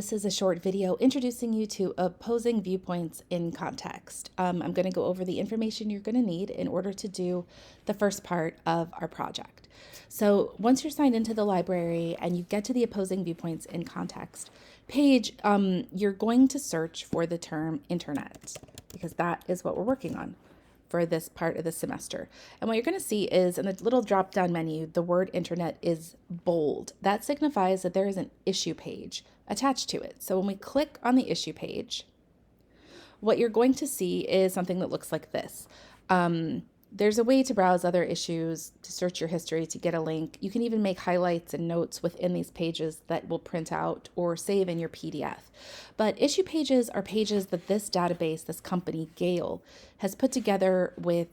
This is a short video introducing you to opposing viewpoints in context. I'm going to go over the information you're going to need in order to do the first part of our project. So once you're signed into the library and you get to the opposing viewpoints in context page, you're going to search for the term internet because that is what we're working on for this part of the semester. And what you're going to see is in the little drop down menu, the word internet is bold. That signifies that there is an issue page attached to it. So when we click on the issue page, what you're going to see is something that looks like this. There's a way to browse other issues, to search your history, to get a link. You can even make highlights and notes within these pages that will print out or save in your PDF. But issue pages are pages that this database, this company, Gale, has put together with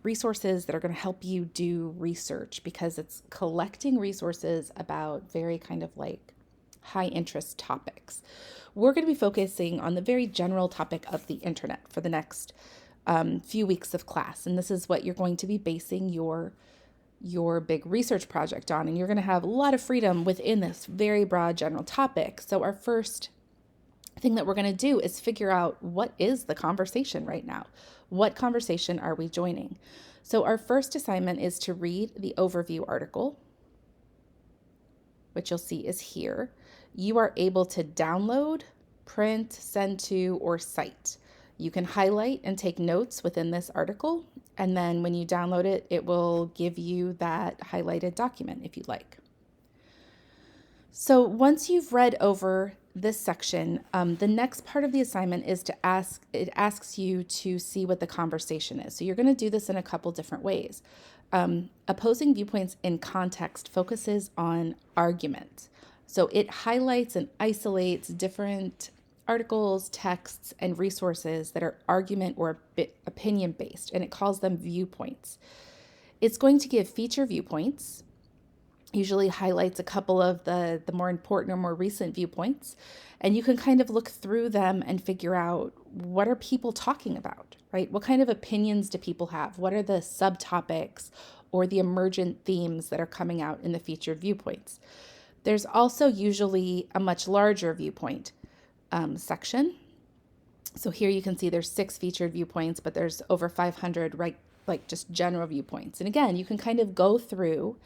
resources that are going to help you do research because it's collecting resources about very kind of like high interest topics. We're going to be focusing on the very general topic of the internet for the next few weeks of class. And this is what you're going to be basing your big research project on. And you're going to have a lot of freedom within this very broad general topic. So our first thing that we're going to do is figure out what is the conversation right now. What conversation are we joining? So our first assignment is to read the overview article, which you'll see is here. You are able to download, print, send to, or cite. You can highlight and take notes within this article, and then when you download it, it will give you that highlighted document if you'd like. So once you've read over this section, the next part of the assignment is it asks you to see what the conversation is. So you're going to do this in a couple different ways. Opposing viewpoints in context focuses on argument. So it highlights and isolates different articles, texts, and resources that are argument or opinion based, and it calls them viewpoints. It's going to give feature viewpoints, usually highlights a couple of the more important or more recent viewpoints, and you can kind of look through them and figure out what are people talking about, right? What kind of opinions do people have? What are the subtopics or the emergent themes that are coming out in the featured viewpoints? There's also usually a much larger viewpoint section. So here you can see there's 6 featured viewpoints, but there's over 500, right? Like just general viewpoints. And again, you can kind of go through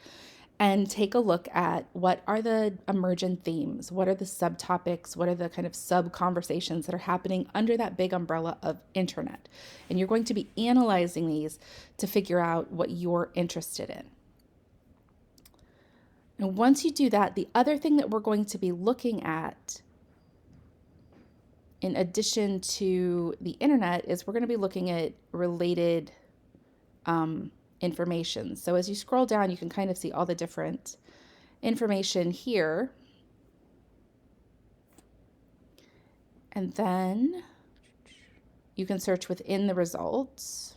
and take a look at what are the emergent themes, what are the subtopics, what are the kind of sub-conversations that are happening under that big umbrella of internet. And you're going to be analyzing these to figure out what you're interested in. And once you do that, the other thing that we're going to be looking at in addition to the internet is we're going to be looking at related information. So as you scroll down, you can kind of see all the different information here. And then you can search within the results.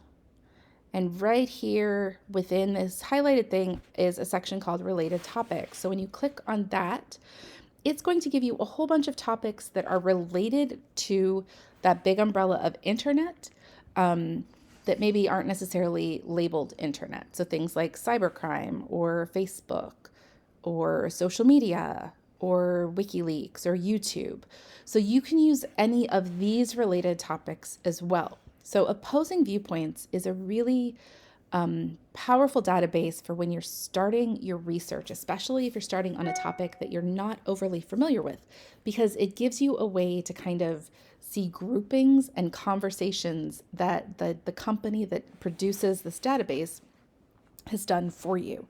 And right here within this highlighted thing is a section called related topics. So when you click on that, it's going to give you a whole bunch of topics that are related to that big umbrella of internet that maybe aren't necessarily labeled internet. So things like cybercrime or Facebook or social media or WikiLeaks or YouTube. So you can use any of these related topics as well. So opposing viewpoints is a really powerful database for when you're starting your research, especially if you're starting on a topic that you're not overly familiar with, because it gives you a way to kind of see groupings and conversations that the company that produces this database has done for you.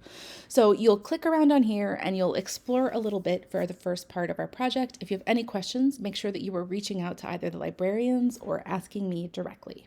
So you'll click around on here and you'll explore a little bit for the first part of our project. If you have any questions, make sure that you are reaching out to either the librarians or asking me directly.